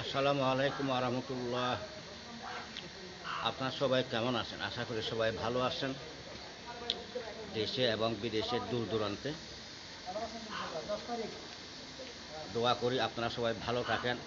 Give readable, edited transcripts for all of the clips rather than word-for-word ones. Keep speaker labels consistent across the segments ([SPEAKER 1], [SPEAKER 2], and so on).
[SPEAKER 1] আসসালামু আলাইকুম আরহামতুল্লাহ। আপনার সবাই কেমন আছেন? আশা করি সবাই ভালো আছেন। দেশে এবং বিদেশের দূর দূরান্তে দোয়া করি আপনারা সবাই ভালো থাকেন,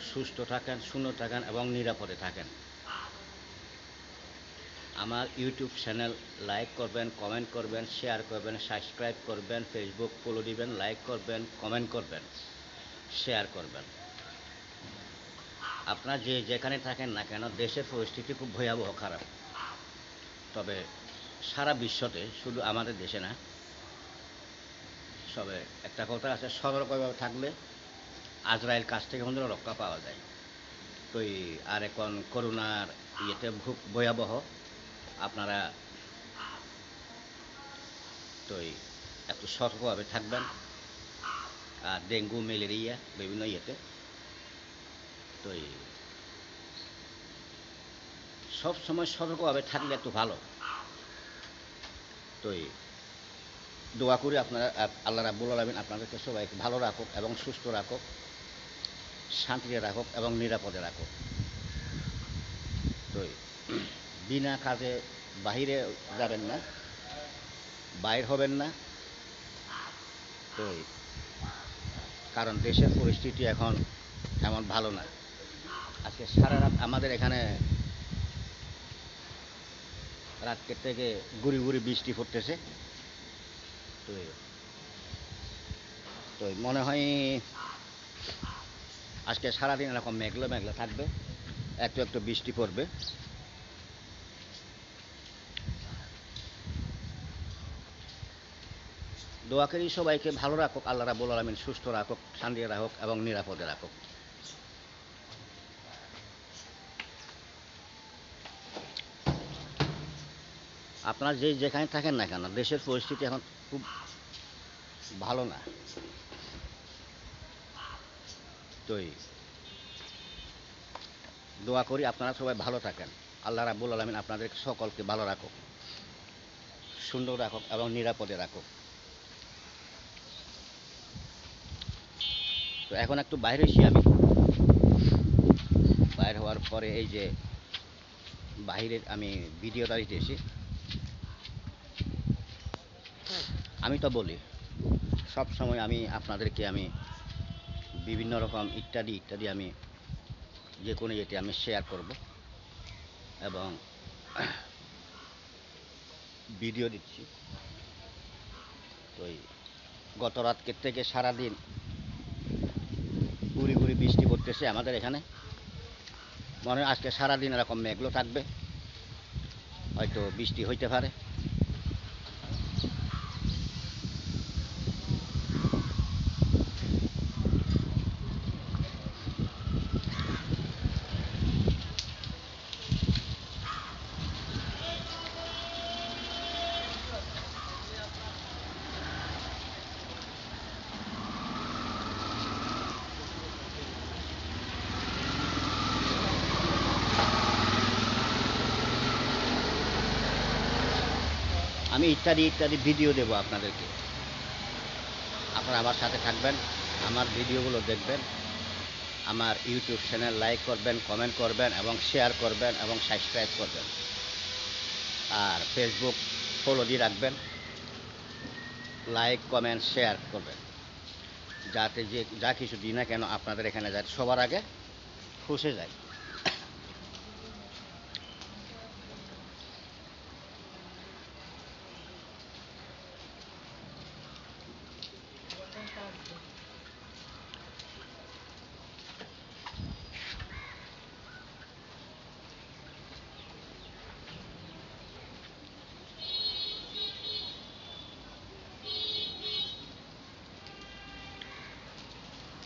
[SPEAKER 1] সুস্থ থাকেন, সুন্দর থাকেন এবং নিরাপদে থাকেন। আমার ইউটিউব চ্যানেল লাইক করবেন, কমেন্ট করবেন, শেয়ার করবেন, সাবস্ক্রাইব করবেন, ফেসবুক ফলো দিবেন, লাইক করবেন, কমেন্ট করবেন, শেয়ার করবেন। আপনারা যে যেখানে থাকেন না কেন, দেশের পরিস্থিতি খুব ভয়াবহ খারাপ। তবে সারা বিশ্বতে, শুধু আমাদের দেশে না, সবে একটা কথা আছে, সতর্কভাবে থাকলে আজরাইল কাছ থেকে আমাদের রক্ষা পাওয়া যায়। তো আর এখন করোনার ইয়েতে খুব ভয়াবহ। আপনারা তো একটু সতর্কভাবে থাকবেন। আর ডেঙ্গু ম্যালেরিয়া বিভিন্ন ইয়েতে তো সব সময় সতর্কভাবে থাকলে একটু ভালো। তো দোয়া করি আপনারা, আল্লাহ রাব্বুল আলামিন আপনাদেরকে সবাইকে ভালো রাখুক এবং সুস্থ রাখুক, শান্তিতে রাখুক এবং নিরাপদে রাখুক। তো বিনা কাজে বাহিরে যাবেন না, বাইর হবেন না। তো কারণ দেশের পরিস্থিতি এখন তেমন ভালো না। আজকে সারা রাত আমাদের এখানে রাতকে থেকে গুড়ি গুড়ি বৃষ্টি পড়তেছে। তো তো মনে হয় আজকে সারাদিন এরকম মেঘলা মেঘলা থাকবে, একটু একটু বৃষ্টি পড়বে। দোয়া করি সবাইকে ভালো রাখুক আল্লাহ রাব্বুল আলামিন, সুস্থ রাখুক, শান্তি রাখুক এবং নিরাপদে রাখুক। আপনারা যে যেখানে থাকেন না কেন, দেশের পরিস্থিতি এখন খুব ভালো না। তো দোয়া করি আপনারা সবাই ভালো থাকেন। আল্লাহ রাব্বুল আলামিন আপনাদের সকলকে ভালো রাখুক, সুন্দর রাখুক এবং নিরাপদে রাখুক। তো এখন একটু বাইরে এসি আমি। বাইরে হওয়ার পরে এই যে বাইরের আমি ভিডিওটা দিতেছি। আমি তো বলি সব সময় আমি আপনাদেরকে বিভিন্ন রকম ইত্যাদি ইত্যাদি আমি যে কোনো ইয়েতে আমি শেয়ার করব এবং ভিডিও দিচ্ছি। তো গত রাতকে থেকে সারাদিন গুড়ি গুড়ি বৃষ্টি পড়তেছে আমাদের এখানে। মনে হয় আজকে সারাদিন এরকম মেঘলো থাকবে, হয়তো বৃষ্টি হইতে পারে। আমি ইত্যাদি ইত্যাদি ভিডিও দেবো আপনাদেরকে। আপনারা আমার সাথে থাকবেন, আমার ভিডিওগুলো দেখবেন, আমার ইউটিউব চ্যানেল লাইক করবেন, কমেন্ট করবেন এবং শেয়ার করবেন এবং সাবস্ক্রাইব করবেন। আর ফেসবুক ফলো দিয়ে রাখবেন, লাইক কমেন্ট শেয়ার করবেন, যাতে যে যা কিছু দিই না কেন আপনাদের এখানে যাতে সবার আগে পৌঁছে যায়।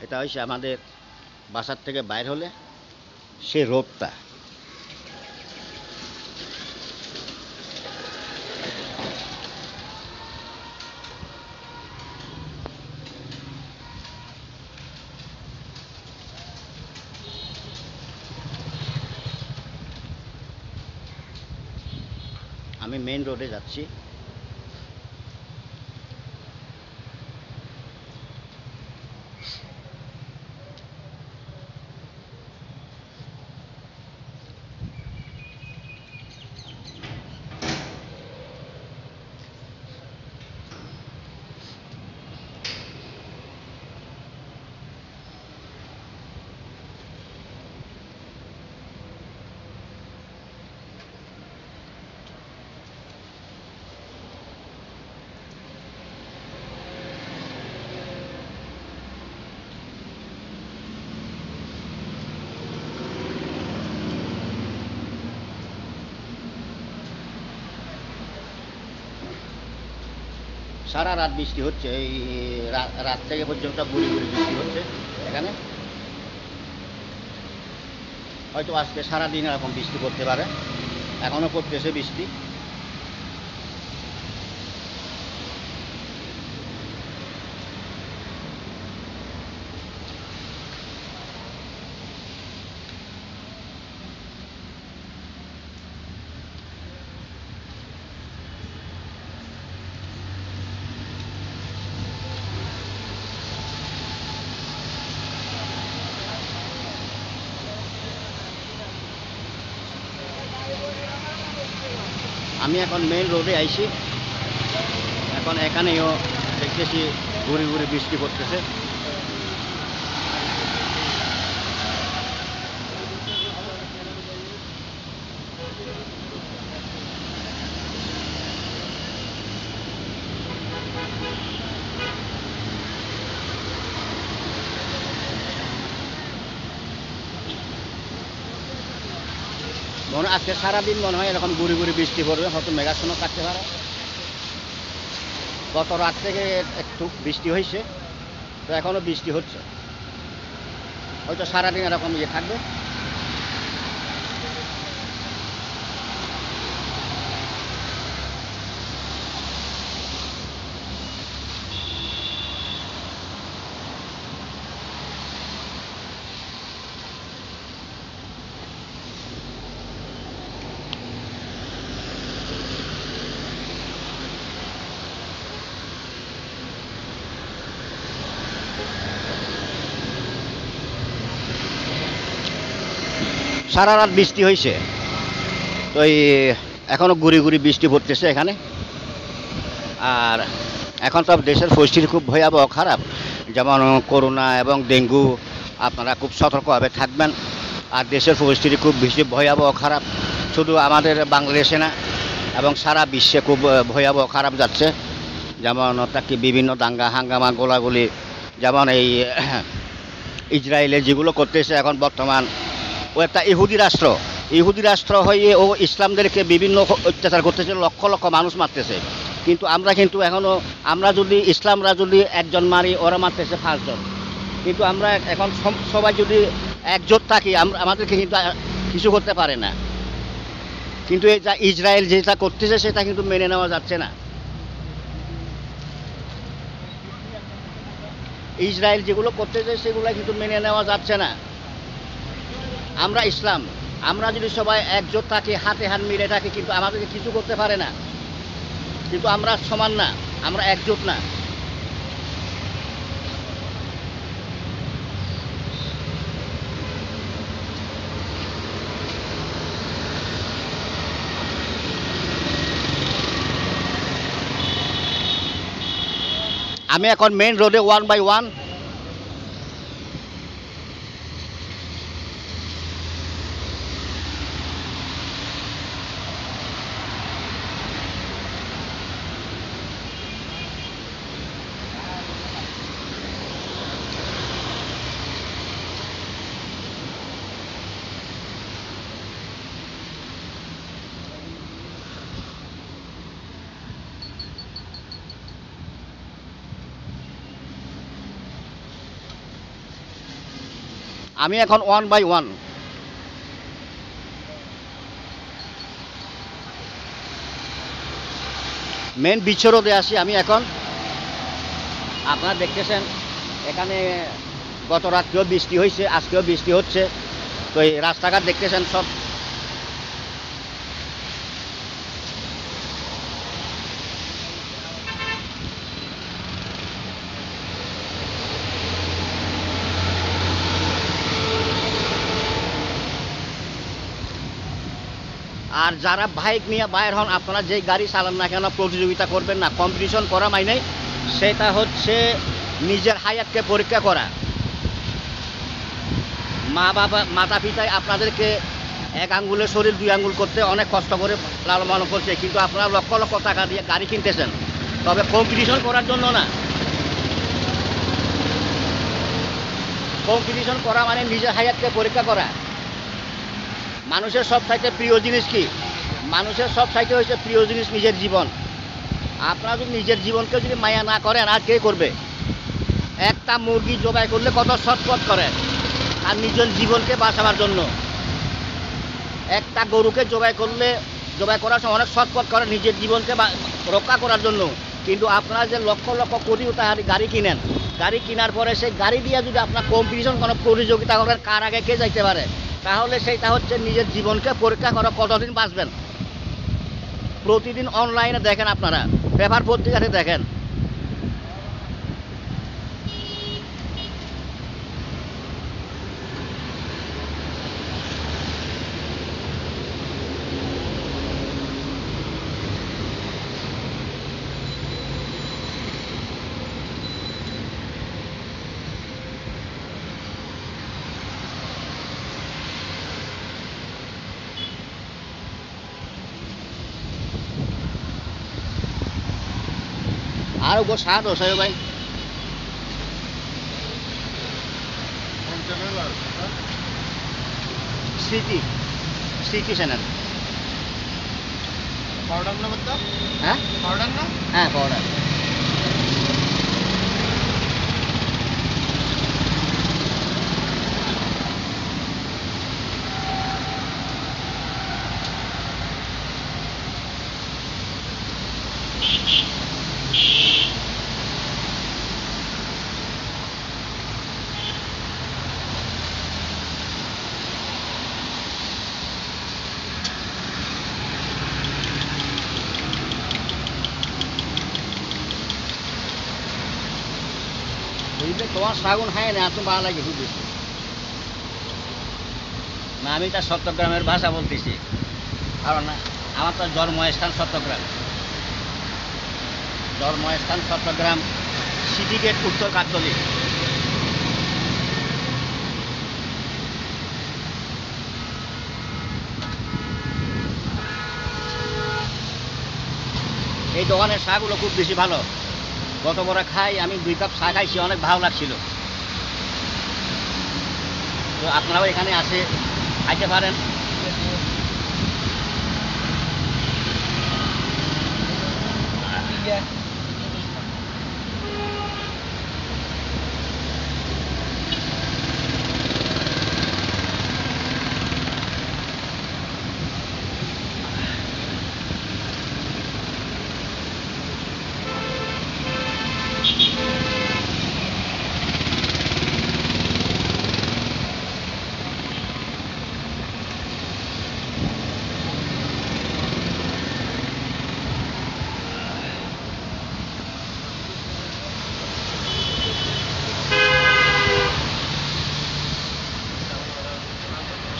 [SPEAKER 1] এটা হচ্ছে আমাদের বাসার থেকে বাইর হলে সে রোদটা। আমি মেইন রোডে যাচ্ছি। সারা রাত বৃষ্টি হচ্ছে, এই রাত থেকে পর্যন্ত গুড়ি গুড়ি বৃষ্টি হচ্ছে এখানে। হয়তো আজকে সারাদিন এরকম বৃষ্টি পড়তে পারে, এখনও পড়তেছে বৃষ্টি। আমি এখন মেইন রোডে আইছি, এখন এখানেও দেখতেছি ঘুরি ঘুরি বৃষ্টি পড়তেছে। মনে আজকে সারাদিন মনে হয় এরকম গুড়ি গুড়ি বৃষ্টি পড়বে, হয়তো মেঘাচ্ছন্ন থাকতে পারে। গত রাত থেকে একটু বৃষ্টি হয়েছে, তো এখনও বৃষ্টি হচ্ছে, হয়তো সারাদিন এরকম থাকবে। সারা রাত বৃষ্টি হয়েছে, তো এই এখনও গুড়ি গুড়ি বৃষ্টি পড়তেছে এখানে। আর এখন সব দেশের পরিস্থিতি খুব ভয়াবহ খারাপ, যেমন করোনা এবং ডেঙ্গু, আপনারা খুব সতর্কভাবে থাকবেন। আর দেশের পরিস্থিতি খুব বেশি ভয়াবহ খারাপ, শুধু আমাদের বাংলাদেশে না এবং সারা বিশ্বে খুব ভয়াবহ খারাপ যাচ্ছে। যেমন তাকে বিভিন্ন দাঙ্গা হাঙ্গামা গোলাগুলি, যেমন এই ইসরায়েলে যেগুলো করতেছে এখন বর্তমান, ও একটা ইহুদি রাষ্ট্র হয়ে ও ইসলামদেরকে বিভিন্ন অত্যাচার করতেছে, লক্ষ লক্ষ মানুষ মারতেছে। কিন্তু আমরা এখনও ইসলামরা যদি একজন মারি, ওরা মারতেছে 5 জন। কিন্তু আমরা এখন সবাই যদি একজোট থাকি, আমাদেরকে কিন্তু কিছু করতে পারে না। কিন্তু এটা ইসরায়েল যেটা করতেছে সেটা কিন্তু মেনে নেওয়া যাচ্ছে না। ইসরায়েল যেগুলো করতেছে সেগুলো কিন্তু মেনে নেওয়া যাচ্ছে না। আমরা ইসলাম, আমরা যদি সবাই একজোট থাকি, হাতে হাত মিলে থাকি, কিন্তু আমাদেরকে কিছু করতে পারে না। কিন্তু আমরা সমান না, আমরা একজোট না। আমি এখন মেইন রোডে 1 by 1। আমি এখন 1 by 1। মেন বিশ্ব রোডে আসি আমি এখন। আপনারা দেখতেছেন এখানে গত রাত্রেও বৃষ্টি হয়েছে, আজকেও বৃষ্টি হচ্ছে। তো এই রাস্তাঘাট দেখতেছেন সব আর যারা বাইক নিয়ে বাইর হন, আপনারা যেই গাড়ি চালান না কেন প্রতিযোগিতা করবেন না। কম্পিটিশন করা মানে সেটা হচ্ছে নিজের হায়াতকে পরীক্ষা করা। মাতা পিতায় আপনাদেরকে 1 আঙ্গুলের শরীর 2 আঙ্গুল করতে অনেক কষ্ট করে লালন পালন করছে, কিন্তু আপনারা লক্ষ লক্ষ টাকা দিয়ে গাড়ি কিনতেছেন, তবে কম্পিটিশন করার জন্য না। কম্পিটিশন করা মানে নিজের হায়াতকে পরীক্ষা করা। মানুষের সব চাইতে প্রিয় জিনিস কি? মানুষের সব চাইতে হচ্ছে প্রিয় জিনিস নিজের জীবন। আপনারা যদি নিজের জীবনকে যদি মায়া না করেন আর কে করবে? একটা মুরগি জবাই করলে কত ছটফট করে, আর নিজের জীবনকে বাঁচাবার জন্য। একটা গরুকে জবাই করার সময় অনেক ছটফট করে নিজের জীবনকে রক্ষা করার জন্য। কিন্তু আপনারা যে লক্ষ লক্ষ কোটি টাকার গাড়ি কিনেন, গাড়ি কেনার পরে সেই গাড়ি দিয়ে যদি আপনার কম্পিটিশন কোনো প্রতিযোগিতা করেন কার আগে কে যাইতে পারে, তাহলে সেইটা হচ্ছে নিজের জীবনকে পরীক্ষা করা কতদিন বাঁচবেন। প্রতিদিন অনলাইনে দেখেন, আপনারা পেপার পত্রিকাতে দেখেন। আর গো স্বাদ হচ্ছে ভাই। স্মৃতি স্মৃতি চ্যানেল।
[SPEAKER 2] पाउडर ना मतलब
[SPEAKER 1] হ্যাঁ
[SPEAKER 2] पाउडर ना
[SPEAKER 1] হ্যাঁ পাউডার। বুঝলে তোমার শাগুন হয় না এত ভালো লাগে খুব বেশি। না আমি তার চট্টগ্রামের ভাষা বলতেছি, কারণ আমার তো জন্মস্থান চট্টগ্রাম। জন্মস্থান চট্টগ্রাম, সিটি গেট, উত্তর কাকতলী। এই দোকানের শাকগুলো খুব বেশি ভালো। গত বড় খাই আমি 2 কাপ চা খাইছি, অনেক ভালো লাগছিল। তো আপনারাও এখানে আসে খাইতে পারেন।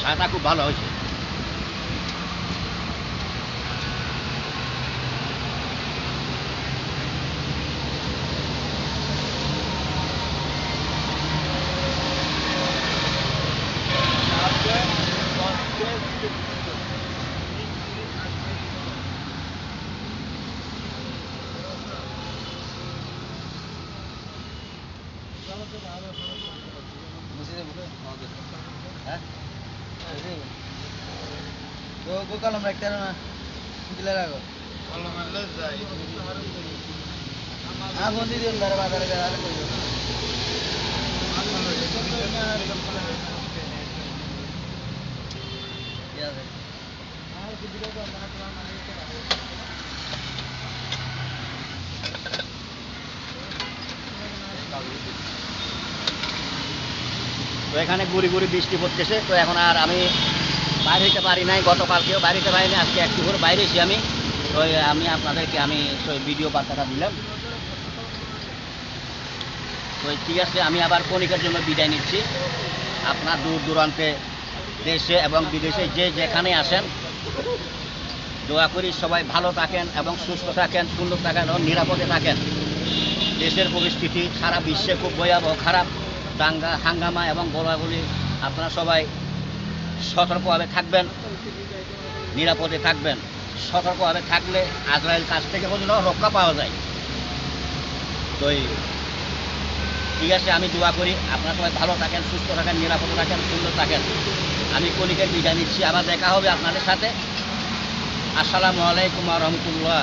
[SPEAKER 1] চাটা খুব ভালো হয়েছে। হ্যাঁ
[SPEAKER 2] Go kalau mereka na gila lago.
[SPEAKER 3] Kalau malas যায়
[SPEAKER 2] Aku nanti dia ntar bazar ke ada kau. Ya deh.
[SPEAKER 1] তো এখানে গুড়ি গুড়ি বৃষ্টি পড়তেছে। তো এখন আর আমি বাইরে হইতে পারি নাই, গতকালকেও বাইরে হইতে পারি নাই, আজকে একটু করে বাইরে এসি আমি। তো আমি আপনাদেরকে আমি ভিডিও বার্তাটা দিলাম। তো ঠিক আছে, আমি আবার কণিকার জন্য বিদায় নিচ্ছি। আপনার দূর দূরান্তে দেশে এবং বিদেশে যে যেখানে আসেন, দোয়া করি সবাই ভালো থাকেন এবং সুস্থ থাকেন, সুন্দর থাকেন এবং নিরাপদে থাকেন। দেশের পরিস্থিতি সারা বিশ্বে খুব ভয়াবহ খারাপ, দাঙ্গা হাঙ্গামা এবং গোলাগুলি। আপনারা সবাই সতর্কভাবে থাকবেন, নিরাপদে থাকবেন। সতর্কভাবে থাকলে আজরাইল কাছ থেকে পর্যন্ত রক্ষা পাওয়া যায়। তো ঠিক আছে, আমি দোয়া করি আপনারা সবাই ভালো থাকেন, সুস্থ থাকেন, নিরাপদে থাকেন, সুন্দর থাকেন। আমি কলিকের বিদায় নিচ্ছি, আবার দেখা হবে আপনাদের সাথে। আসসালামু আলাইকুম ওয়া রাহমাতুল্লাহ।